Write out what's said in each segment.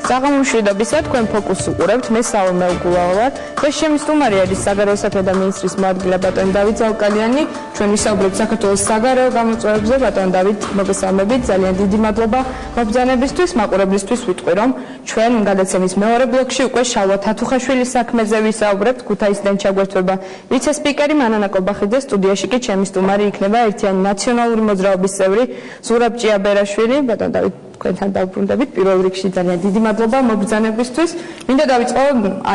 საღამომშვიდობისა თქვენ ფოკუსს უყურებთ, მე საომე უგულავა და ჩემი სტუმარი არის საგარეო საქმეთა მინისტრის მოადგილე ბატონი დავით ზაუკალიანი. ჩვენ ვისაუბრებთ საქართველოს საგარეო გამოწვევებზე. ბატონ დავით, მოგესალმებით, ძალიან დიდი მადლობა მობრძანებისთვის, მაყურებლისთვის ვიტყვი, რომ ჩვენ გადაცემის მეორე ბლოკში უკვე შალვა თათუხაშვილის საქმეზე ვისაუბრებთ. ქუთაისიდან ჩაგვერთვება ვიცე-სპიკერი მანანა კობახიძე, სტუდიაში კი ჩემი სტუმარი იქნება ერთიანი ნაციონალური მოძრაობის წევრი ზურაბ ჭიაბერაშვილი. ბატონ დავით, თქვენთან დავბრუნდებით პირველ რიგში ძალიან დიდი მადლობა მობრძანებისთვის. მინდა დავიწყო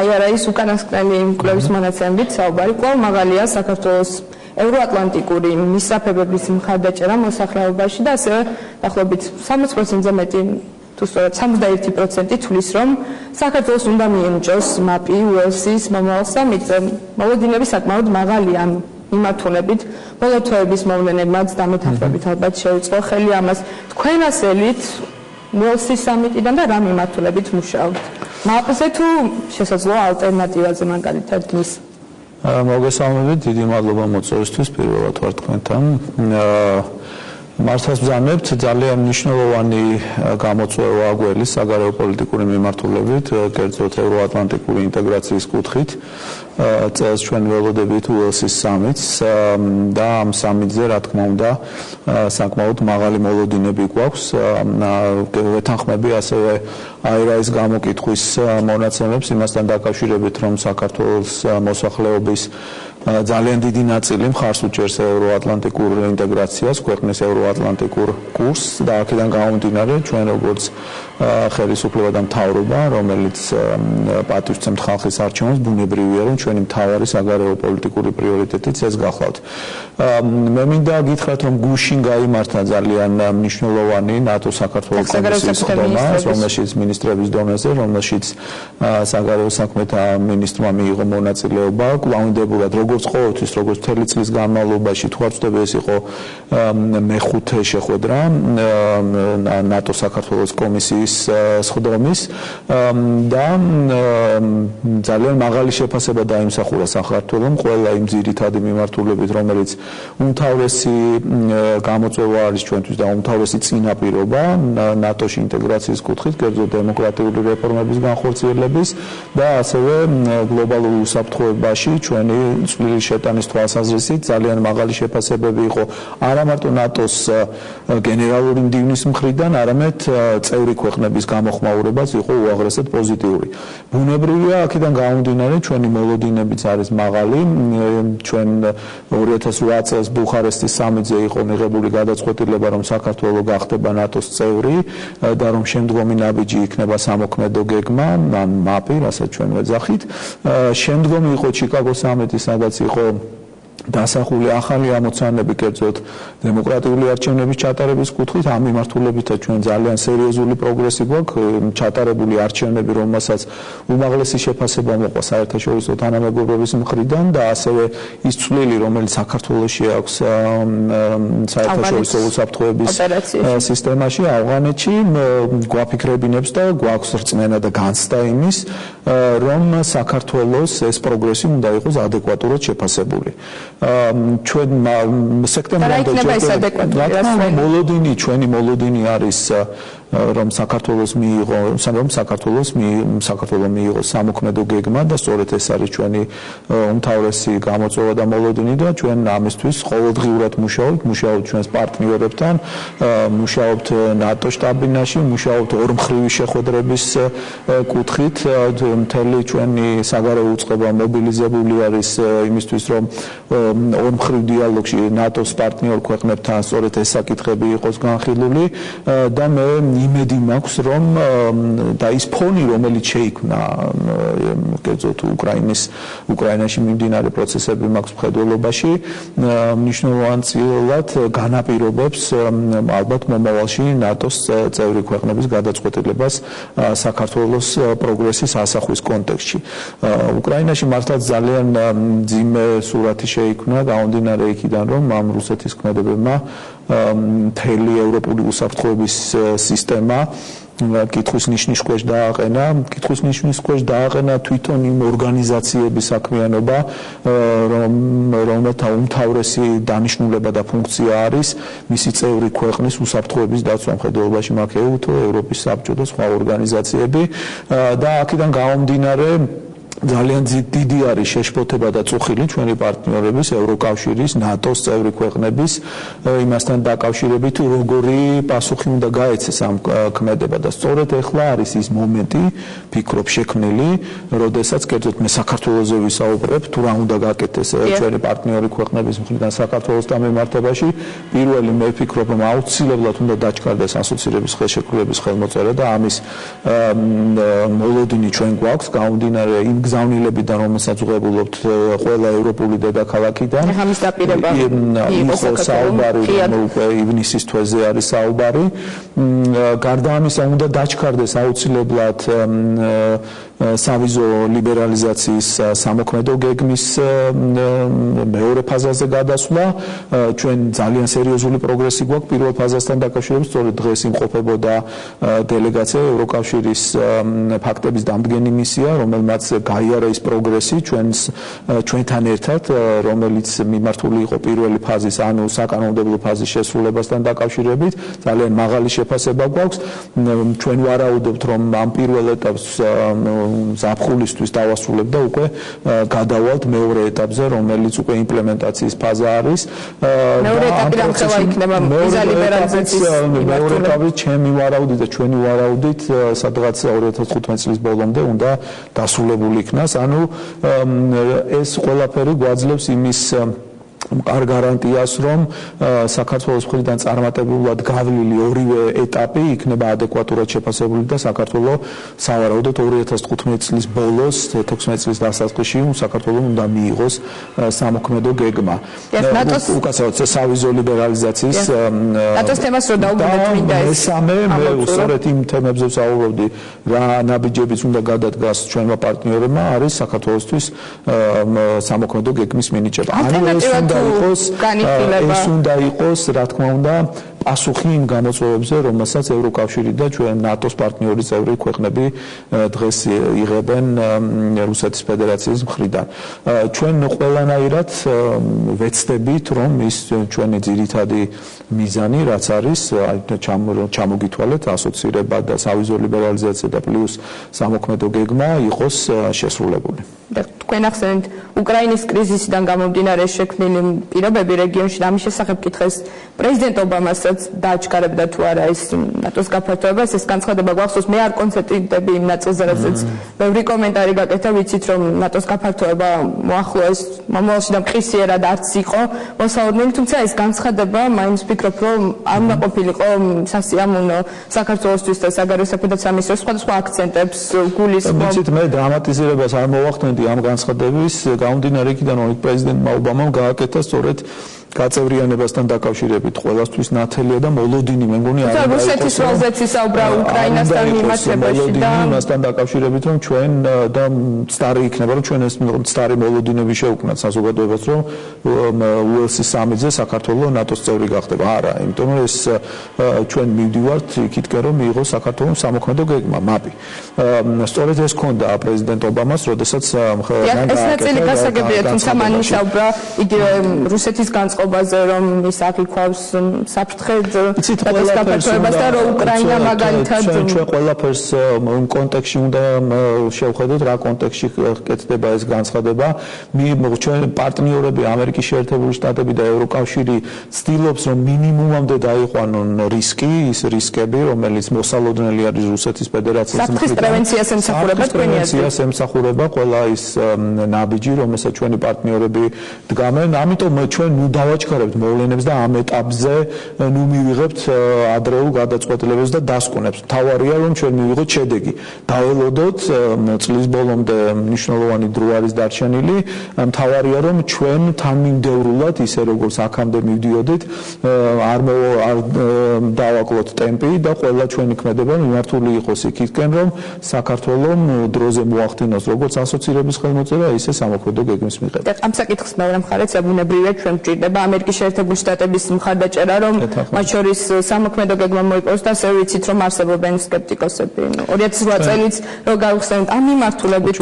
IRA-ის უკანასკნელი კვლევის მონაცემებით საუბარი. კვლავ მაღალია საქართველოს ევროატლანტიკური მისწრაფებების მხარდაჭერა მოსახლეობაში და ასევე დაახლოებით 60%-ზე მეტი თუ სწორად 61% თვლის, რომ საქართველოს უნდა მიენიჭოს მაპი უელსის მომავალ სამიტზე. მოლოდინები საკმაოდ მაღალია მიმართულებით, ბოლო თვეების მოვლენებმაც დამეთანხმებით ალბათ შეუწყო ხელი ამას. თქვენ ასელით უელსის სამიტიდან და რა მიმართულებით მუშაობთ? მაპზე თუ შესაძლოა ალტერნატივაზე მაგალითად მის? მოგესალმებით, დიდი მადლობა მოწვევისთვის, პირველად ვარ თქვენთან. მართლაც ვძანებთ, ძალიან მნიშვნელოვანი გამოწვევა გველის საგარეო პოლიტიკური მიმართულებით, კერძოდ ევროატლანტიკური ინტეგრაციის კუთხით. წელს ჩვენ ველოდებით უელსის სამიტს და ამ სამიტზე, რა თქმა უნდა, საკმაოდ მაღალი მოლოდინები გვაქვს. ვეთანხმები ასევე IRA-ის გამოკითხვის მონაცემებს იმასთან დაკავშირებით, რომ საქართველოს მოსახლეობის ძალიან დიდი ნაწილი მხარს უჭერს ევროატლანტიკურ ინტეგრაციას, ქვეყნის ევროატლანტიკურ კურსს და აქედან გამომდინარე ჩვენ როგორც ხელისუფლება და მთავრობა, რომელიც პატივისცემთ ხალხის არჩევანს, ბუნებრივია, რომ ჩვენი მთავარი საგარეო პოლიტიკური პრიორიტეტიც ეს გახლავთ. მე მინდა გითხრათ, რომ გუშინ გაიმართა ძალიან მნიშვნელოვანი ნატო-საქართველოს კომისიის ხდომა, რომელშიც მინისტრების დონეზე, რომელშიც საგარეო საქმეთა მინისტრმა მიიღო მონაწილეობა, კვლავინდებურად როგორც ყოველთვის, როგორც მთელი წლის განმავლობაში, თუ არ ვწდები, ეს იყო მეხუთე შეხვედრა ნატო-საქართველოს კომისიის სხდომის და ძალიან მაღალი შეფასება დაიმსახურა საქართველომ ყველა იმ ძირითადი მიმართულებით, რომელიც უმთავრესი გამოწვევა არის ჩვენთვის და უმთავრესი წინაპირობა ნატოში ინტეგრაციის კუთხით, კერძოდ დემოკრატიული რეფორმების განხორციელების და ასევე გლობალურ უსაფრთხოებაში ჩვენი წვლილი შეტანის თვალსაზრისით ძალიან მაღალი შეფასებები იყო არა მარტო ნატოს გენერალური მდივნის მხრიდან, არამედ წევრი ქვეყნების გამოხმაურებაც იყო უაღრესად პოზიტიური. ბუნებრივია, აქედან გამომდინარე, ჩვენი მოლოდინებიც არის მაღალი. ჩვენ 2008 წელს ბუხარესტის სამიტზე იყო მიღებული გადაწყვეტილება, რომ საქართველო გახდება ნატოს წევრი და რომ შემდგომი ნაბიჯი იქნება სამოქმედო გეგმა, ან მაპი, რასაც ჩვენ ვეძახით. შემდგომი იყო ჩიკაგოს სამიტი, სადაც იყო დასახული ახალი ამოცანები, კერძოდ დემოკრატიული არჩევნების ჩატარების კუთხით. ამ მიმართულებითაც ჩვენ ძალიან სერიოზული პროგრესი გვაქვს, ჩატარებული არჩევნები, რომელსაც უმაღლესი შეფასება მოყვა საერთაშორისო თანამეგობრობის მხრიდან და ასევე ის წვლილი, რომელიც საქართველოში აქვს საერთაშორისო უსაფრთხოების სისტემაში, ავღანეთში, გვაფიქრებინებს და გვაქვს რწმენა და განცდა იმის, რომ საქართველოს ეს პროგრესი უნდა იყოს ადეკვატურად შეფასებული. ჩვენ სექტემბრამდე ჩვენი მოლოდინი არის რომ საქართველოს მიიღო სამოქმედო გეგმა და სწორედ ეს არის ჩვენი უმთავრესი გამოწვევა და მოლოდინი და ჩვენ ამისთვის ყოველდღიურად მუშაობთ ჩვენს პარტნიორებთან, მუშაობთ ნატო შტაბ-ბინაში, მუშაობთ ორმხრივი შეხვედრების კუთხით. მთელი ჩვენი საგარეო უწყება მობილიზებული არის იმისთვის, რომ ორმხრივ დიალოგში ნატოს პარტნიორ ქვეყნებთან სწორედ ეს საკითხები იყოს განხილული და მე იმედი მაქვს, რომ და ის ფონი, რომელიც შეიქმნა კერძოდ უკრაინაში მიმდინარე პროცესები მაქვს მხედველობაში, მნიშვნელოვანად განაპირობებს ალბათ მომავალში ნატოს წევრი ქვეყნების გადაწყვეტილებას საქართველოს პროგრესის ასახვის კონტექსტში. უკრაინაში მართლაც ძალიან მძიმე სურათი შეიქმნა, გამომდინარე იქიდან, რომ ამ რუსეთის ქმედებებმა მთელი ევროპული უსაფრთხოების სისტემა კითხვის ნიშნის ქვეშ დააყენა, კითხვის ნიშნის ქვეშ დააყენა თვითონ იმ ორგანიზაციების საქმიანობა, რომელთა უმთავრესი დანიშნულება და ფუნქცია არის მისი წევრი ქვეყნის უსაფრთხოების დაცვა, მხედველობაში მაგ EUTO, ევროპის საბჭო და სხვა ორგანიზაციები და აქედან გამომდინარე ძალიან დიდი არის შეშფოთება და წუხილი ჩვენი პარტნიორების, ევროკავშირის, ნატოს წევრი ქვეყნების იმასთან დაკავშირებით, როგორი პასუხი უნდა გაეცეს ამ ქმედება და სწორედ ეხლა არის ის მომენტი, ფიქრობ შექმნილი, როდესაც კერძოდ მე საქართველოზე ვისაუბრებ, თუ რა უნდა გაკეთდეს ჩვენი პარტნიორი ქვეყნების მხრიდან საქართველოსთან მიმართებაში, პირველი მე ვფიქრობ, რომ აუცილებლად უნდა დაჩქარდეს ასოცირების ხელშეკრულების ხელმოწერა და ამის მოლოდინი ჩვენ გვაქვს, გამომდინარე იმ გზავნილებიდან, რომელსაც ვღებულობთ ყველა ევროპული დედაქალაქიდან. ამის დაპირება იყო საუბარი, უკვე ივნისის თვეზე არის საუბარი. გარდა ამისა, უნდა დაჩქარდეს აუცილებლად სავიზო ლიბერალიზაციის სამოქმედო გეგმის მეორე ფაზაზე გადასვლა. ჩვენ ძალიან სერიოზული პროგრესი გვაქვს პირველ ფაზასთან დაკავშირებით, სწორედ დღეს იმყოფებოდა დელეგაცია ევროკავშირის ფაქტების დამდგენი მისია, რომელმაც გაიარა ის პროგრესი ჩვენთან ერთად, რომელიც მიმართული იყო პირველი ფაზის, ანუ საკანონმდებლო ფაზის შესრულებასთან დაკავშირებით. ძალიან მაღალი შეფასება გვაქვს. ჩვენ ვარაუდობთ, რომ ამ პირველ ეტაპს ზაფხულისთვის დავასრულებ და უკვე გადავალთ მეორე ეტაპზე, რომელიც უკვე იმპლემენტაციის ფაზა არის. მეორე ეტაპი რამხელა იქნება ვიზა ლიბერალიზაციის მეორე ეტაპი ჩემი ვარაუდით და ჩვენი ვარაუდით სადღაც 2015 წლის ბოლომდე უნდა დასრულებული იქნას. ანუ ეს ყველაფერი გვაძლევს იმის არ გარანტიას, რომ საქართველოს მხრიდან წარმატებულად გავლილი ორივე ეტაპი იქნება ადეკვატურად შეფასებული და საქართველოს სავარაუდოდ 2015 წლის ბოლოს, 16 წლის დასაწყისში საქართველოს უნდა მიიღოს სამოქმედო გეგმა. უკაცრავად სავიზო ლიბერალიზაციის ნატოს თემას რო დაუბრუნდეთ მინდა ეს. მესამე მე უსწორედ იმ თემებზე ვსაუბრობდი, რა ნაბიჯებიც უნდა გადადგას ჩვენმა პარტნიორებმა, არის საქართველოსთვის სამოქმედო გეგმის მინიჭება. ეს უნდა იყოს, რა თქმა უნდა, პასუხი იმ გამოწვევებზე, რომელსაც ევროკავშირი და ჩვენ ნატოს პარტნიორი წევრი ქვეყნები დღეს იღებენ რუსეთის ფედერაციის მხრიდან. ჩვენ ყველანაირად ვეცდებით, რომ ის ჩვენი ძირითადი მიზანი, რაც არის, ჩამოგითვალეთ ასოცირება და სავიზო ლიბერალიზაცია და პლუს სამოქმედო გეგმა იყოს შესრულებული. თქვენ ახსენეთ უკრაინის კრიზისიდან გამომდინარე შექმნილი პირობები რეგიონში და ამის შესახებ კითხეს პრეზიდენტ ობამასაც დააჩქარებდა თუ არა ეს ნატოს გაფართოებას. ეს განცხადება გვახსოვს, მე არ კონცენტრირდები იმ ნაწილზე, რასაც ბევრი კომენტარი გაკეთა, ვიცით რომ ნატოს გაფართოება მოახლოეს მომავალში და მყისიერად არც იყო მოსალოდნელი, თუმცა ეს განცხადება მაინც ვფიქრობ, რომ არ უნდა ყოფილიყო სასიამოვნო საქართველოსთვის და საგარეო საქმეთა სამინისტროს სხვადასხვა აქცენტებს გულისხმობ. ვიცით, მე დრამატიზირებას არ მოვახდენდი ამ განცხადების, გამომდინარე იქიდან, რომ პრეზიდენტმა ობამამ გააკეთა სწორედ გაწევრიანებასთან დაკავშირებით ყველასთვის ნათელია და მოლოდინი მე მგონი არ უნდა რუსეთის როლზეც ისაუბრა უკრაინასთან მიმართებაში და იმასთან დაკავშირებით რომ ჩვენ და სტარი იქნება რომ ჩვენ ეს სტარი მოლოდინები შევქმნათ საზოგადოებას რომ უელსის სამიტზე საქართველოს ნატოს წევრი გახდება. არა, იმიტომ რომ ეს ჩვენ მივდივართ იქითკენ რომ მიიღოს საქართველოს სამოქმედო გეგმა, მაპი. სწორედ ეს ჰქონდა პრეზიდენტ ობამას, როდესაც ეს ნაწილი გასაგებია, თუმცა მან ისაუბრა იგივე რუსეთის განწყობაზე, რომ ის აკითხვავს საფრთხედ ნატოს გაფართოებას და რომ უკრაინა მაგალითად ჩვენ ყველაფერს იმ კონტექსტში უნდა შევხედოთ, რა კონტექსტში კეთდება ეს განცხადება. ჩვენ პარტნიორები ამერიკის შეერთებული შტატები და ევროკავშირი ცდილობს რომ მინიმუმამდე დაიყვანონ რისკი, ის რისკები, რომელიც მოსალოდნელი არის რუსეთის ფედერაციის მხრიდან. საფრთხის პრევენციას ემსახურება თქვენი აზრით? პრევენციას ემსახურება ყველა ის ნაბიჯი, რომელსაც ჩვენი პარტნიორები დგამენ. ამიტომ ჩვენ დავაჩქარებთ მოვლენებს და ამ ეტაპზე მივიღებთ ადრეულ გადაწყვეტილებებს და დასკვნებს. თავარია რომ ჩვენ მივიღოთ შედეგი. დაველოდოთ წლის ბოლომდე მნიშვნელოვანი დრო არის დარჩენილი. თავარია რომ ჩვენ თანმიმდევრულად ისე როგორც აქამდე მივდიოდით, არ დავაკლოთ ტემპი და ყველა ჩვენი ქმედება მიმართული იყოს იქითკენ რომ საქართველოს დროზე მოახდინოს როგორც ასოცირების ასოცირების ხელმოწერა, ისე სამოქმედო გეგმის მიღება. ამ საკითხს მეორე მხარეც ბუნებრივია ჩვენ ვჭირდება ამერიკის შეერთებული შტატების მხარდაჭერა, რომ მათ შორის სამოქმედო გეგმა მოიპოვოს და ასევე ვიცით, რომ არსებობენ სკეპტიკოსები. 2008 წელიც რო გავხსენოთ ამ მიმართულებით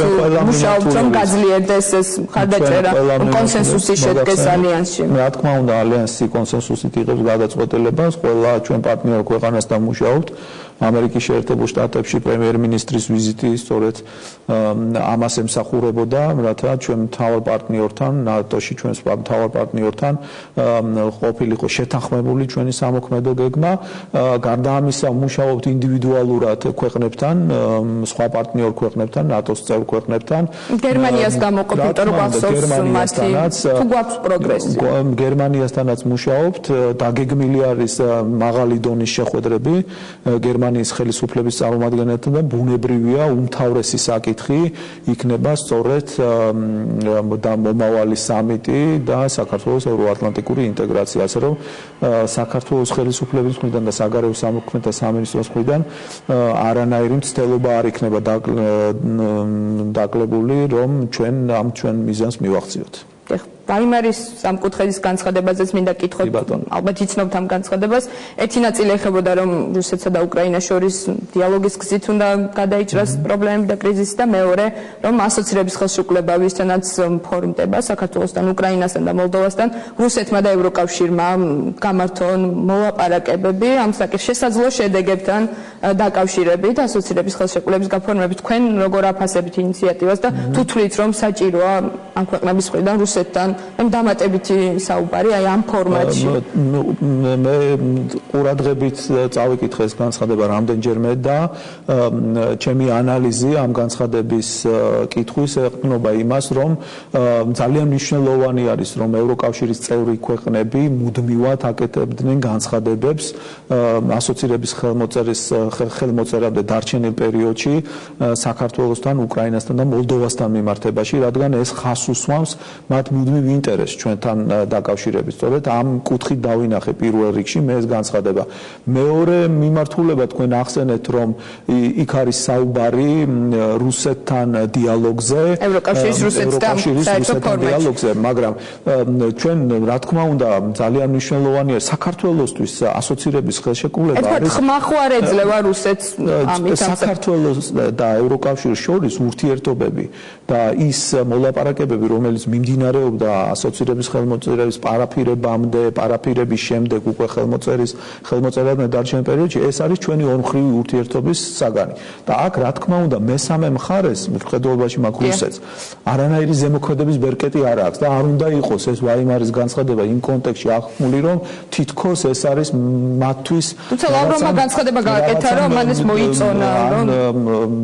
მუშაობთ, რომ გაძლიერდეს ეს მხარდაჭერა, კონსენსუსი შედგეს ალიანსში. რა თქმა უნდა, ალიანსი კონსენსუსით იღებს გადაწყვეტილებას, ყველა ჩვენ პარტნიორ ქვეყანასთან მუშაობთ. ამერიკის შეერთებულ შტატებში პრემიერ-მინისტრის ვიზიტი სწორედ ამას ემსახურებოდა, რათა ჩვენ მთავარ პარტნიორთან, ნატოში ჩვენს მთავარ პარტნიორთან ყოფილიყო შეთანხმებული ჩვენი სამოქმედო გეგმა. გარდა ამისა, მუშაობთ ინდივიდუალურად ქვეყნებთან, სხვა პარტნიორ ქვეყნებთან, ნატოს წევრ ქვეყნებთან. გერმანიას გამოყოფილ მათი თუ გვაქვს პროგრესი. გერმანიასთანაც მუშაობთ, დაგეგმილი არის მაღალი დონის შეხვედრები გერმანიის ხელისუფლების წარმომადგენელთან და ბუნებრივია უმთავრესი საკითხი იქნება სწორედ მომავალი სამიტი და საქართველოს ევროატლანტიკური ინტეგრაცია, ასე რომ საქართველოს ხელისუფლების მხრიდან და საგარეო საქმეთა სამინისტროს მხრიდან არანაირი მცდელობა არ იქნება დაკლებული, რომ ჩვენ ამ მიზანს მივახციოთ. ვაიმარის სამკუთხედის განცხადებაზეც მინდა კითხოთ, ალბათ იცნობთ ამ განცხადებას. ერთი ნაწილი ეხებოდა, რომ რუსეთსა და უკრაინას შორის დიალოგის გზით უნდა გადაიჭრას პრობლემები და კრიზისი და მეორე, რომ ასოცირების ხელშეკრულება, ვისთანაც ფორმდება საქართველოსთან, უკრაინასთან და მოლდოვასთან, რუსეთმა და ევროკავშირმა გამართონ მოლაპარაკებები ამ საკითხის შესაძლო შედეგებთან დაკავშირებით, ასოცირების ხელშეკრულების გაფორმებით. თქვენ როგორ აფასებით ინიციატივას და თუ თვლით, რომ საჭიროა ამ ქვეყნების მხრიდან რუსეთთან დამატებითი საუბარი აი ამ ფორმატში. მე ყურადღებით წავიკითხე ეს განცხადება რამდენჯერმე და ჩემი ანალიზი ამ განცხადების კითხვის ეყრდნობა იმას, რომ ძალიან მნიშვნელოვანი არის, რომ ევროკავშირის წევრი ქვეყნები მუდმივად აკეთებდნენ განცხადებებს ასოცირების ხელმოწერამდე დარჩენილ პერიოდში საქართველოსთან, უკრაინასთან და მოლდოვასთან მიმართებაში, რადგან ეს ხას უსვამს მათ მუდმივ ინტერესს ჩვენთან დაკავშირებით. სწორედ ამ კუთხით დავინახე პირველ რიგში მე ეს განცხადება. მეორე მიმართულება თქვენ ახსენეთ, რომ იქ არის საუბარი რუსეთთან დიალოგზე, ევროკავშირის რუსეთთან დიალოგზე, მაგრამ ჩვენ რა თქმა უნდა ძალიან მნიშვნელოვანია საქართველოსთვის ასოცირების ხელშეკრულება არის. ხმა ხო არ ეძლევა რუსეთს ამით საქართველოს და ევროკავშირის შორის ურთიერთობები და ის მოლაპარაკებები, რომელიც მიმდინარეობდა ასოცირების ხელმოწერების პარაფირების შემდეგ უკვე ხელმოწერამდე დარჩენილ პერიოდში ეს არის ჩვენი ორმხრივი ურთიერთობის საგანი. და აქ რა თქმა უნდა მესამე მხარეს მხედველობაში მაქვს რუსეთს. არანაირი ზემოქმედების ბერკეტი არ აქვს და არ უნდა იყოს ეს ვაიმარის განცხადება იმ კონტექსტში აღქმული, რომ თითქოს ეს არის მათთვის თუმცა ლავროვმა განცხადება გააკეთა, რომ მან ეს მოიწონა, რომ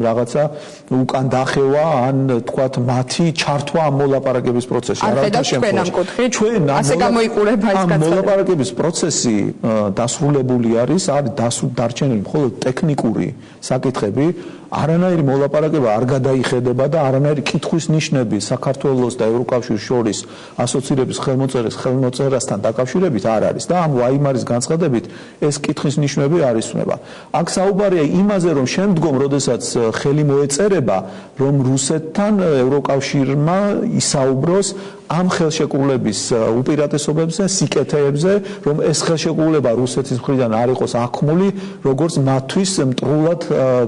რაღაცა უკან დახევა ან თქვათ მათი ჩართვა ამ მოლაპარაკების პროცესში. ჩვენ ასე გამოიყურება ეს განცხადება. მოლაპარაკების პროცესი დასრულებული არის დარჩენილი მხოლოდ ტექნიკური საკითხები. არანაირი მოლაპარაკება არ გადაიხედება და არანაირი კითხვის ნიშნები საქართველოს და ევროკავშირის შორის ასოცირების ხელმოწერასთან დაკავშირებით არ არის და ამ ვაიმარის განცხადებით ეს კითხვის ნიშნები არ ისვნება. აქ საუბარია იმაზე, რომ შემდგომ, როდესაც ხელი მოეწერება, რომ რუსეთთან ევროკავშირმა ისაუბროს ამ ხელშეკრულების უპირატესობებზე, სიკეთეებზე, რომ ეს ხელშეკრულება რუსეთის მხრიდან არ იყოს აღქმული, როგორც მათთვის მტრულად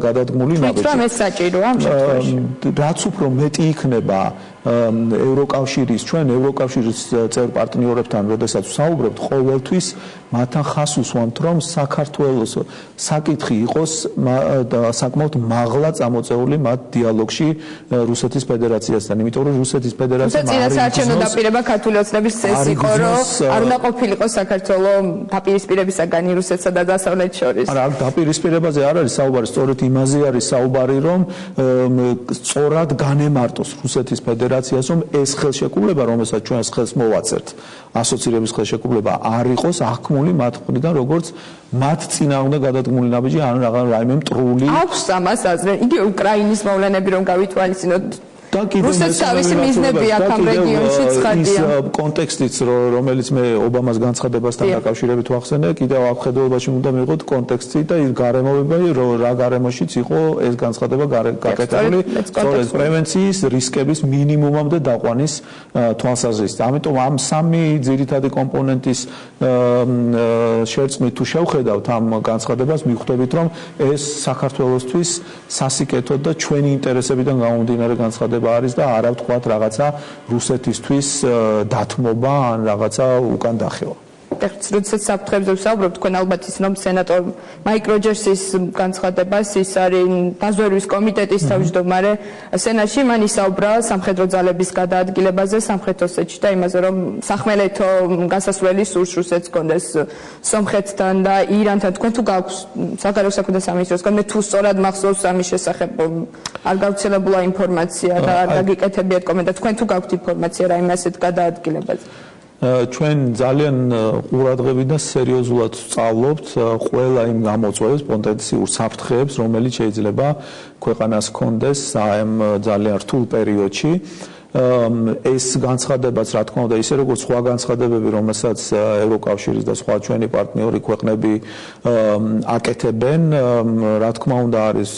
გადადგმული ნაბიჯი. ეს საჭიროა ამ შემთხვევაში. რაც უფრო მეტი იქნება ევროკავშირის, ჩვენ ევროკავშირის წევრ პარტნიორებთან, როდესაც ვსაუბრობთ, ყოველთვის მათთან ხას უსვამთ, რომ საქართველოს საკითხი იყოს საკმაოდ მაღლა წამოწეული მათ დიალოგში რუსეთის ფედერაციასთან, იმიტომ რომ რუსეთის ფედერაცია წინასაარჩევნო დაპირება ქართული ოცნების წესი იყო, რომ არ უნდა ყოფილიყო საქართველოს დაპირისპირების საგანი რუსეთსა და დასავლეთს შორის. არა, დაპირისპირებაზე არ არის საუბარი, სწორედ იმაზე არის საუბარი, რომ სწორად განემარტოს რუსეთის ფედერაციას, რომ ეს ხელშეკრულება, რომელსაც ჩვენს ხელს მოვაწერთ, ასოცირების ხელშეკრულება არ იყოს აღქმული მათ მხრიდან, როგორც მათ წინააღმდეგ გადადგმული ნაბიჯი, ან რაიმე მტრული. აქვს ამას აზრი. იგი უკრაინის მოვლენები რომ გავითვალისწინოთ რუსეთს თავისი მიზნები აქვს ამ რეგიონში ცხადია. ის კონტექსტიც რომელიც მე ობამას განცხადებასთან დაკავშირებით ვახსენე, კიდევ აღხედულებაში უნდა მივიღოთ კონტექსტი და ის გარემოება, რა გარემოშიც იყო ეს განცხადება გაკეთებული, სწორედ პრევენციის რისკების მინიმუმამდე დაყვანის თვალსაზრისით. ამიტომ ამ სამი ძირითადი კომპონენტის შერწყმით თუ შევხედავთ ამ განცხადებას, მიხვდებით, რომ ეს საქართველოსთვის სასიკეთოდ და ჩვენი ინტერესებიდან გამომდინარე განცხადება არის და არა ვთქვათ რაღაცა რუსეთისთვის დათმობა ან რაღაცა უკან დახევა. როდესაც საფრთხებზე ვსაუბრობ, თქვენ ალბათ ისნომ სენატორ მაიკ როჯერსის განცხადებას, ის არის დაზვერვის კომიტეტის თავმჯდომარე სენატში, მან ისაუბრა სამხედრო ძალების გადაადგილებაზე სამხრეთ ოსეთში და იმაზე, რომ სახმელეთო გასასვლელი სურს რუსეთს კონდეს სომხეთთან და ირანთან. თქვენ თუ გაქვს საგარეო საქმეთა სამინისტროსგან, მე თუ სწორად მახსოვს ამის შესახებ არ გავრცელებულა ინფორმაცია და არ გაგიკეთებიათ კომენტარი. თქვენ თუ გაქვთ ინფორმაცია რა იმ ასეთ გადაადგილებაზე? ჩვენ ძალიან ყურადღებით და სერიოზულად სწავლობთ ყველა იმ გამოწვევებს, პოტენციურ საფრთხეებს, რომელიც შეიძლება ქვეყანას ჰქონდეს ამ ძალიან რთულ პერიოდში. ეს განცხადებაც რა თქმა უნდა ისე როგორც სხვა განცხადებები, რომელსაც ევროკავშირის და სხვა ჩვენი პარტნიორი ქვეყნები აკეთებენ, რა თქმა უნდა არის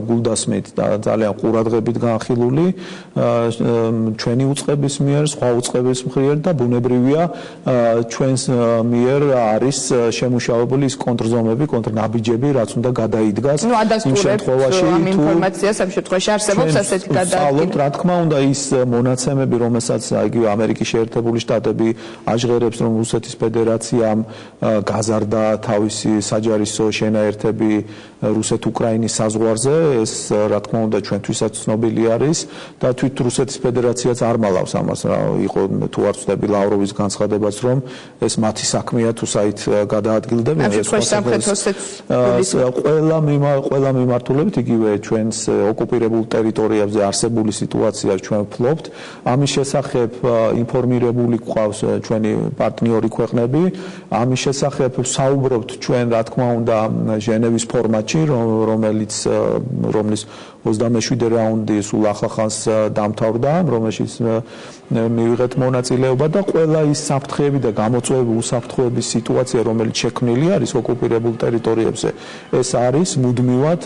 გულდასმით და ძალიან ყურადღებით განხილული ჩვენი უწყების მიერ, სხვა უწყების მიერ და ბუნებრივია ჩვენს მიერ არის შემუშავებული ის კონტრზომები, კონტრნაბიჯები, რაც უნდა გადაიდგას იმ შემთხვევაში თუ ინფორმაციას ამ შემთხვევაში არსებობს ასეთი გადაადგილება. რა თქმა უნდა ის მონაცემები, რომელსაც იგივე ამერიკის შეერთებული შტატები აჟღერებს, რომ რუსეთის ფედერაციამ გაზარდა თავისი საჯარისო შენაერთები რუსეთ-უკრაინის საზღვარზე, ეს რა თქმა უნდა ჩვენთვისაც ცნობილი არის და თვით რუსეთის ფედერაციაც არ მალავს ამას, იყო თუ არ ვცდები ლავროვის განცხადებაც, რომ ეს მათი საქმეა თუ საით გადაადგილდებიან ყველა მიმართულებით იგივე ჩვენს ოკუპირებულ ტერიტორიებზე არსებული სიტუაცია ჩვენ ვფლობთ. ამის შესახებ ინფორმირებული გვყავს ჩვენი პარტნიორი ქვეყნები. ამის შესახებ საუბრობთ ჩვენ რა თქმა უნდა ჟენევის ფორმატში, რომლის 27 რაუნდი სულ ახალხანს დამთავრდა, რომელშიც მივიღეთ მონაწილეობა და ყველა ის საფრთხეები და გამოწვევები, უსაფრთხოების სიტუაცია, რომელიც შექმნილი არის ოკუპირებულ ტერიტორიებზე, ეს არის მუდმივად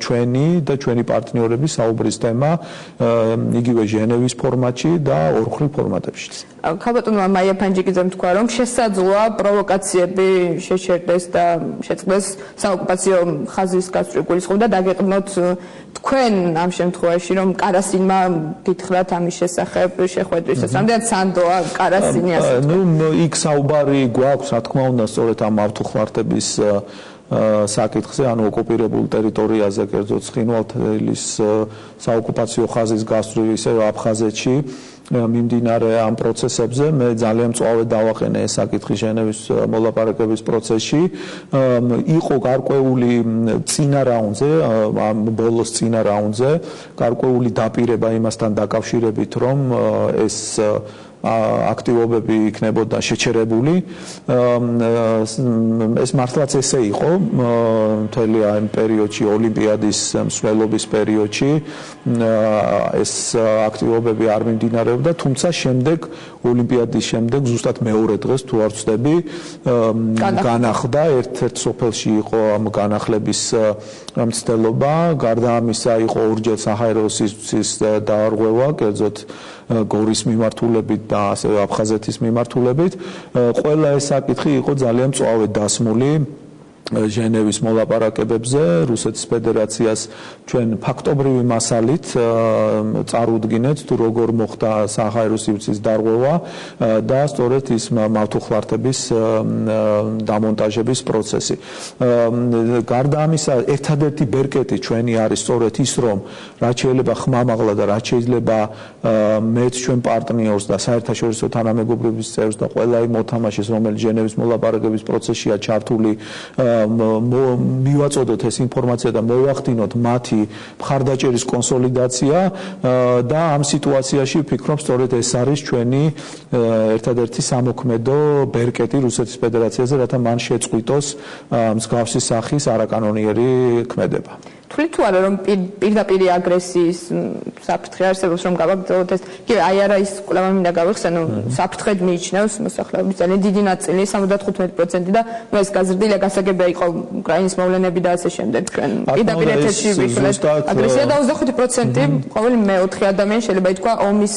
ჩვენი და ჩვენი პარტნიორების საუბრის თემა, იგივე ჟენევის ფორმატში და ორმხრივ ფორმატებშიც. ქალბატონმა მაია ფანჯიკიძემ თქვა, რომ შესაძლოა პროვოკაციები შეჩერდეს და შეწყდეს საოკუპაციო ხაზის გასწვრივ გულისხმობა და დაგეყნოთ თქვენ ამ შემთხვევაში, რომ კარასინმა გითხრათ ამის შესახებ შეხვედრისას. რამდენად სანდოა კარასინი ასე? იქ საუბარი გვაქვს, რა თქმა უნდა, სწორედ ამ ავთუხლართების საკითხზე, ანუ ოკუპირებულ ტერიტორიაზე, კერძოდ ცხინვალთელის საოკუპაციო ხაზის გასწვრივ, ისევ აფხაზეთში მიმდინარე ამ პროცესებზე. მე ძალიან მწვავედ დავაყენე ეს საკითხი ჟენევის მოლაპარაკების პროცესში. იყო გარკვეული წინა რაუნდზე, ამ ბოლოს წინა რაუნდზე, გარკვეული დაპირება იმასთან დაკავშირებით, რომ ეს აქტივობები იქნებოდა შეჩერებული. ეს მართლაც ესე იყო მთელი ამ პერიოდში, ოლიმპიადის მსვლელობის პერიოდში ეს აქტივობები არ მიმდინარეობდა, თუმცა შემდეგ ოლიმპიადის შემდეგ ზუსტად მეორე დღეს თუ არ ვცდები განახლდა ერთ-ერთ სოფელში იყო ამ განახლების მცდელობა, გარდა ამისა იყო ორჯერ საჰაერო სივრცის დაარღვევა, კერძოდ გორის მიმართულებით და ასევე აფხაზეთის მიმართულებით. ყველა ეს საკითხი იყო ძალიან მწვავედ დასმული ჟენევის მოლაპარაკებებზე. რუსეთის ფედერაციას ჩვენ ფაქტობრივი მასალით წარუდგინეთ თუ როგორ მოხდა საჰაერო სივრცის დარღვევა და სწორედ ის მავთუხლართების დამონტაჟების პროცესი. გარდა ამისა, ერთადერთი ბერკეტი ჩვენი არის სწორედ ის, რომ რაც შეიძლება ხმამაღლა და რაც შეიძლება მეც ჩვენ პარტნიორს და საერთაშორისო თანამეგობრობის წევრს და ყველა იმ მოთამაშეს, რომელიც ჟენევის მოლაპარაკების პროცესშია ჩართული, მივაწოდოთ ეს ინფორმაცია და მოვახდინოთ მათი მხარდაჭერის კონსოლიდაცია და ამ სიტუაციაში ვფიქრობ, სწორედ ეს არის ჩვენი ერთადერთი სამოქმედო ბერკეტი რუსეთის ფედერაციაზე, რათა მან შეწყვიტოს მსგავსი სახის არაკანონიერი ქმედება. თვლით თუ არა რომ პირდაპირ აგრესიის საფრთხე არსებობს რომ გავაგრძელოთ ეს კი აი არა ის კვლევა მინდა გავიხსენო საფრთხედ მიიჩნევს მოსახლეობის ძალიან დიდი ნაწილი 75% და ნუ ეს გაზრდილი გასაგებია იყო უკრაინის მოვლენები და ასე შემდეგ ჩვენ პირდაპირ ეთერში ვისურვებთ აგრესია და 25% ყოველი მეოთხე ადამიანი შეიძლება ითქვა ომის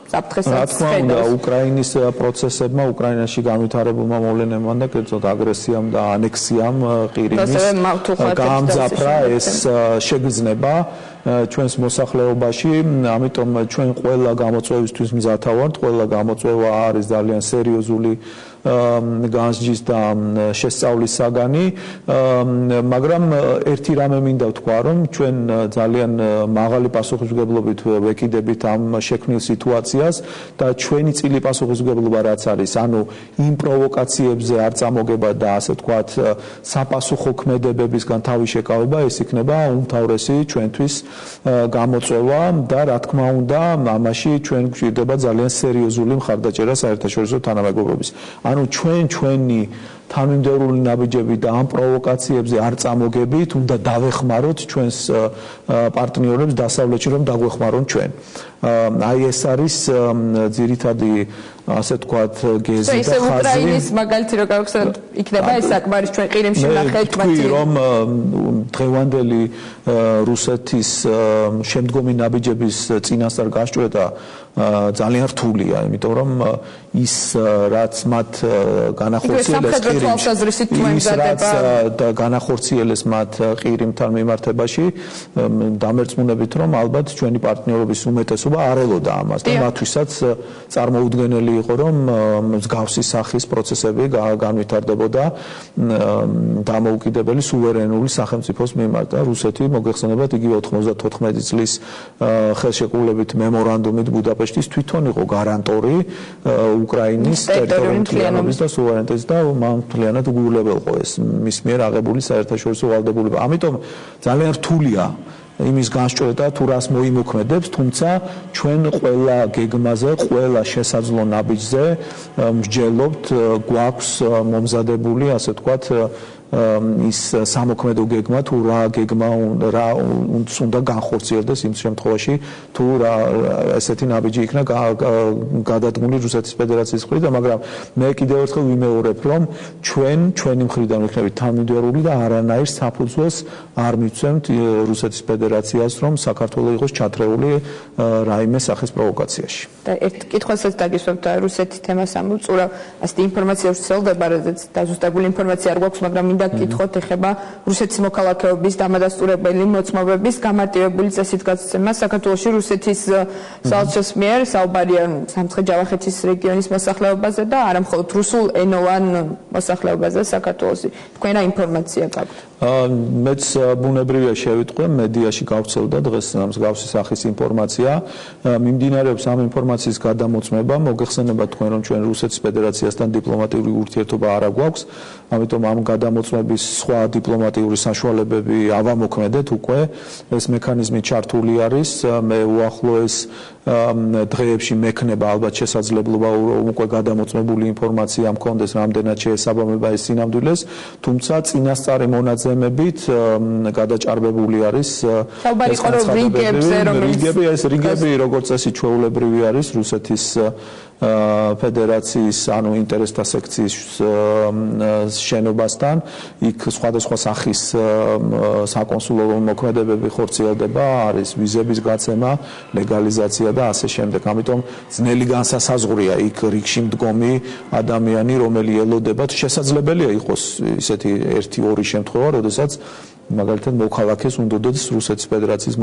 საფრთხეს ხედავს უკრაინის პროცესებმა უკრაინაში განვითარებულმა მოვლენებმა და კერძოდ აგრესიამ და ანექსიამ ყირიმის გაამძაფრა ეს შეგრძნება ჩვენს მოსახლეობაში, ამიტომ ჩვენ ყველა გამოწვევისთვის მზათა ვართ, ყველა გამოწვევა არის ძალიან სერიოზული განსჯის და შესწავლის საგანი, მაგრამ ერთი რამე მინდა ვთქვა, რომ ჩვენ ძალიან მაღალი პასუხისმგებლობით ვეკიდებით ამ შექმნილ სიტუაციას და ჩვენი წილი პასუხისმგებლობა რაც არის, ანუ იმ პროვოკაციებზე არ წამოგება და ასე ვთქვათ, საპასუხო ქმედებებისგან თავის შეკავება, ეს იქნება უმთავრესი ჩვენთვის გამოწვევა და რა თქმა უნდა, ამაში ჩვენ გვჭირდება ძალიან სერიოზული მხარდაჭერა საერთაშორისო თანამეგობრობის. ანუ ჩვენი თანმიმდევრული ნაბიჯები და ამ პროვოკაციებზე არ წამოგებით, უნდა დავეხმაროთ ჩვენს პარტნიორებს დასავლეთში, რომ დაგვეხმარონ ჩვენ. აი ეს არის ძირითადი ასე ვთქვათ გეზი და ხაზი. უკრაინის მაგალითი რო გავხსენოთ, იქნება ეს საკმარის ჩვენ ყირიმში ნახეთ მათი რომ დღევანდელი რუსეთის შემდგომი ნაბიჯების წინასწარ გასჭრედა ძალიან რთულია, იმიტომ რომ ის რაც მათ განახორციელეს და განახორციელეს მათ ყირიმთან მიმართებაში დამერწმუნებით რომ ალბათ ჩვენი პარტნიორობის უმეტესობა არ ელოდა ამას და მათთვისაც წარმოუდგენელი იყო რომ მსგავსი სახის პროცესები განვითარდებოდა დამოუკიდებელი სუვერენული სახელმწიფოს მიმართ და რუსეთი მოგეხსენებათ იგივე 94 წლის ხელშეკრულებით მემორანდუმით ბუდაპეშტის თვითონ იყო გარანტორი უკრაინის ტერიტორიული მთლიანობის და სუვერენიტეტის და მან მთლიანად უგულებელყო ეს მის მიერ აღებული საერთაშორისო ვალდებულება. ამიტომ ძალიან რთულია იმის განსჭრედა თუ რას მოიმოქმედებს, თუმცა ჩვენ ყველა გეგმაზე, ყველა შესაძლო ნაბიჯზე მსჯელობთ, გვაქვს მომზადებული, ასე ვთქვათ, ის სამოქმედო გეგმა თუ რა გეგმა რა უნდა განხორციელდეს იმ შემთხვევაში თუ რა ესეთი ნაბიჯი იქნა გადადგმული რუსეთის ფედერაციის მხრიდან, მაგრამ მე კიდევ ერთხელ ვიმეორებ, რომ ჩვენი მხრიდან ვიქნებით თანმიმდევრული და არანაირ საფუძველს არ მივცემთ რუსეთის ფედერაციას, რომ საქართველოს იყოს ჩათრეული რაიმე სახის პროვოკაციაში. და ერთ კითხვასაც დაგისვამთ რუსეთის თემას ამოვწურავ, ასეთი ინფორმაცია ვრცელდება, რადგან დაზუსტებული ინფორმაცია არ გვაქვს, მაგრამ მინდა გკითხოთ, ეხება რუსეთის მოქალაქეობის დამადასტურებელი მოწმობების გამარტივებული წესით გაცემა საქართველოში რუსეთის საელჩოს მიერ საუბარია სამცხე-ჯავახეთის რეგიონის მოსახლეობაზე და არა მხოლოდ რუსულ ენოვან მოსახლეობაზე საქართველოში. თქვენ რა ინფორმაცია გაქვთ? მეც ბუნებრივია შევიტყვე, მედიაში გავრცელდა დღეს მსგავსი სახის ინფორმაცია. მიმდინარეობს ამ ინფორმაციის გადამოწმება, მოგეხსენებათ თქვენ რომ ჩვენ რუსეთის ფედერაციასთან დიპლომატიური ურთიერთობა არ აქვს, ამიტომ ამ გადამოწმების სხვა დიპლომატიური საშუალებები ავამოქმედეთ უკვე, ეს მექანიზმი ჩართული არის, მე უახლოეს დღეებში მექნება ალბათ შესაძლებლობა რომ უკვე გადამოწმებული ინფორმაცია მქონდეს, რამდენად შეესაბამება ეს სინამდვილეს, თუმცა წინასწარი მონაცემებით გადაჭარბებული არის რიგები, როგორც წესი ჩვეულებრივი არის რუსეთის ფედერაციის ანუ ინტერესთა სექციის შენობასთან, იქ სხვადასხვა სახის საკონსულო მოქმედებები ხორციელდება, არის ვიზების გაცემა, ლეგალიზაცია და ასე შემდეგ. ამიტომ ძნელი განსასაზღვრია იქ რიგში მდგომი ადამიანი, რომელი ელოდებათ, შესაძლებელია იყოს ისეთი 1-2 შემთხვევა, როდესაც მაგალითად მოქალაქეს უნდოდათ რუსეთის ფედერაციის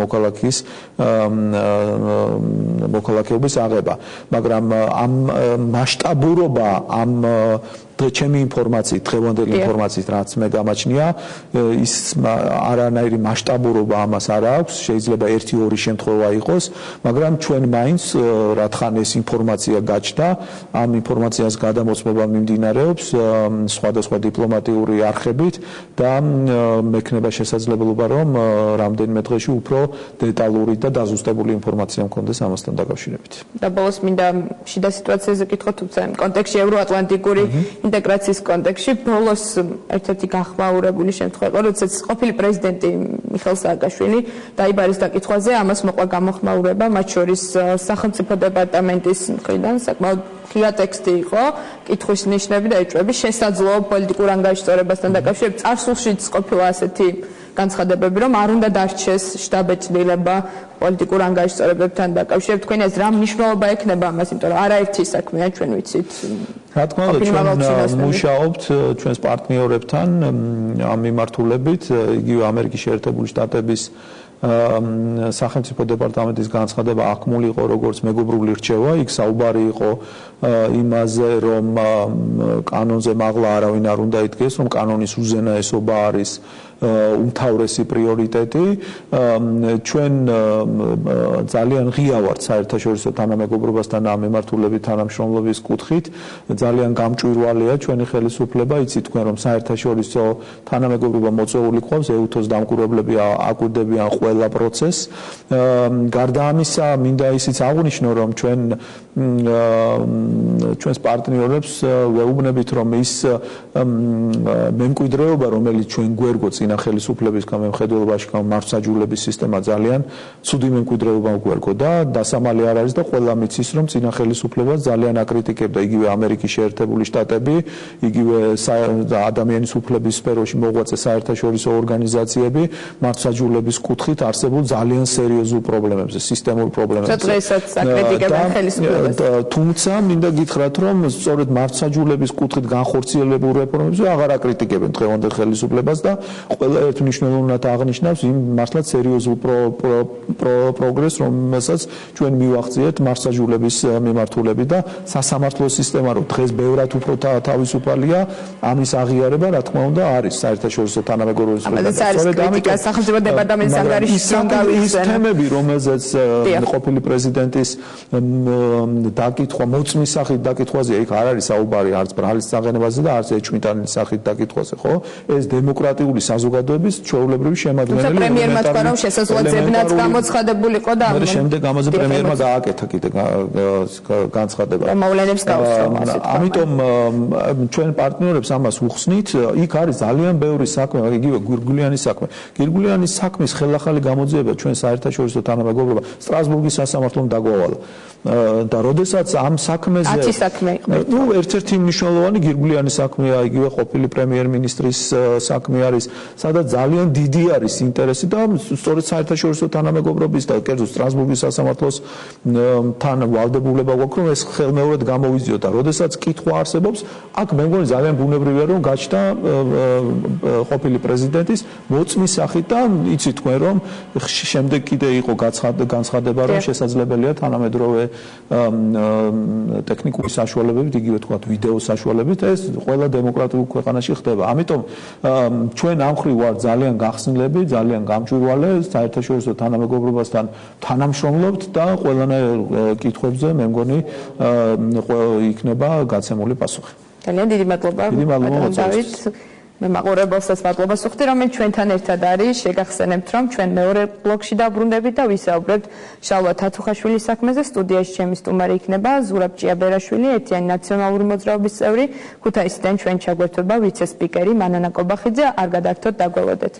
მოქალაქეობის აღება, მაგრამ ამ მასშტაბურობა ამ ჩემი ინფორმაციით, დღევანდელი ინფორმაციით, რაც მე გამაჩნია, ის არანაირი მასშტაბურობა ამას არ აქვს, შეიძლება 1-2 შემთხვევა იყოს, მაგრამ ჩვენ მაინც რათხან ეს ინფორმაცია გაჩნდა, ამ ინფორმაციას გადამოწმება მიმდინარეობს სხვადასხვა დიპლომატიური არხებით და მექნება შესაძლებლობა, რომ რამდენიმე დღეში უფრო დეტალური და დაზუსტებული ინფორმაცია მქონდეს ამასთან დაკავშირებით. და ბოლოს მინდა შიდა სიტუაციაზე კითხოთ, თუმცა კონტექსტში ევროატლანტიკური ინტეგრაციის კონტექსტში ბოლოს ერთ-ერთი გახმაურებული შემთხვევა იყო, როდესაც ყოფილი პრეზიდენტი მიხეილ სააკაშვილი დაიბარის დაკითხვაზე ამას მოყვა გამოხმაურება, მათ შორის სახელმწიფო დეპარტამენტის მხრიდან საკმაოდ ღია ტექსტი იყო, კითხვის ნიშნები და ეჭვები შესაძლო პოლიტიკურ ანგარიშწორებასთან დაკავშირებით. წარსულშიც ყოფილა ასეთი განცხადებები, რომ არ უნდა დარჩეს შტაბ-ეცვლილება პოლიტიკურ ანგარიშწორებებთან დაკავშირებით. თქვენ ეს რა მნიშვნელობა ექნება ამას, იმიტომ რომ არაერთი საქმეა ჩვენ ვიცით. რა თქმა უნდა, ჩვენ მუშაობთ ჩვენს პარტნიორებთან ამ მიმართულებით, იგივე ამერიკის შეერთებული შტატების სახელმწიფო დეპარტამენტის განცხადება აქმული იყო როგორც მეგობრული რჩევა, იქ საუბარი იყო იმაზე, რომ კანონზე მაღლა არავინ არ უნდა იდგეს, რომ კანონის უზენაესობა არის უმთავრესი პრიორიტეტი. ჩვენ ძალიან ღია ვართ საერთაშორისო თანამეგობრობასთან ამ მიმართულებით თანამშრომლობის კუთხით. ძალიან გამჭვირვალეა ჩვენი ხელისუფლება, იცით თქვენ რომ საერთაშორისო თანამეგობრობა მოწვეული ყავს, ეუთოს დამკვირვებლები აკვირდებიან ყველა პროცესს. გარდა ამისა, მინდა ისიც აღვნიშნო, რომ ჩვენს პარტნიორებს ვეუბნებით, რომ ის მემკვიდრეობა, რომელიც ჩვენ გვერგო წინა ხელისუფლების გამომხედველობაში მართლმსაჯულების სისტემა ძალიან ცუდი მემკვიდრეობა გვერგო და დასამალი არ არის და ყველა მიცის, რომ წინა ხელისუფლებას ძალიან აკრიტიკებდა იგივე ამერიკის შეერთებული შტატები, იგივე ადამიანის უფლების სფეროში მოღვაწე საერთაშორისო ორგანიზაციები მართლმსაჯულების კუთხით არსებულ ძალიან სერიოზულ პრობლემებზე, სისტემურ პრობლემებზე. დღესაც აკრიტიკებენ ხელისუფლებას. თუმცა მინდა გითხრათ, რომ სწორედ მართლმსაჯულების კუთხით განხორციელებულ რეფორმებზე აღარ აკრიტიკებენ დღევანდელ ხელისუფლებას და ყველა ერთ მნიშვნელოვნად აღნიშნავს იმ მართლაც სერიოზულ პროგრესს, რომელსაც ჩვენ მივახციეთ მართლმსაჯულების მიმართულებით და სასამართლო სისტემა, რომ დღეს ბევრად უფრო თავისუფალია, ამის აღიარება, რა თქმა უნდა, არის საერთაშორისო თანამეგობრობის სახელმწიფო დეპარტამენტის ანგარიშის თემები, რომელზეც ყოფილი პრეზიდენტის დაკითხვა, მოწმის სახით დაკითხვაზე იქ არ არის საუბარი არც ბრალის წაღენებაზე და არც ეჭვმიტანის სახით დაკითხვაზე, ხო? ეს დემოკრატიული საზოგადოების ჩვეულებრივი შემადგენელი. პრემიერმა თქვა, რომ შესაძლოა ძებნაც გამოცხადებულიყო და ამიტომ შემდეგ ამაზე პრემიერმა დააკეთა კიდე განცხადება. მოვლენებს გავსწრებთ. ამიტომ ჩვენ პარტნიორებს ამას უხსნით, იქ არის ძალიან ბევრი საქმე, იგივე გირგულიანის საქმე. გირგულიანის საქმის ხელახალი გამოძიება ჩვენ საერთაშორისო თანამეგობრობა სტრასბურგის სასამართლომ დაგვავალა. და როდესაც ამ საქმეზე ერთ-ერთი მნიშვნელოვანი გირგულიანის საქმეა, იგივე ყოფილი პრემიერ-მინისტრის საქმე არის, სადაც ძალიან დიდი არის ინტერესი და სწორედ საერთაშორისო თანამეგობრობის და კერძო სტრასბურგის სასამართლოს თან ვალდებულება გვაქვს, რომ ეს ხელმეორედ გამოვიზიოთ და როდესაც კითხვა არსებობს, აქ მე მგონი ძალიან ბუნებრივია, რომ გაჩნდა ყოფილი პრეზიდენტის მოწმის სახით და იცით თქვენ, რომ შემდეგ კიდე იყო განცხადება, რომ შესაძლებელია თანამედროვე ტექნიკური საშუალებებით, იგივე თქვათ ვიდეო საშუალებით ეს ყველა დემოკრატიულ ქვეყანაში ხდება. ამიტომ ჩვენ ამ ხრივ ვართ ძალიან გახსნილები, ძალიან გამჭვირვალე, საერთაშორისო თანამეგობრობასთან თანამშრომლობთ და ყველანაირ კითხვებზე მე მგონი იქნება გაცემული პასუხი. ძალიან დიდი მადლობა. დავით, მე მაყურებელსაც მადლობას ვუხდი, რომ ჩვენთან ერთად არის. შეგახსენებთ, რომ ჩვენ მეორე ბლოკში დაბრუნდებით და ვისაუბრებთ შალვა თათუხაშვილის საქმეზე. სტუდიაში ჩემი სტუმარი იქნება ზურაბ ჭიაბერაშვილი, ერთიანი ნაციონალური მოძრაობის წევრი, ქუთაისიდან ჩვენ ჩაგვერთვება ვიცე-სპიკერი მანანა კობახიძე. არ გადაართოთ, დაგველოდეთ.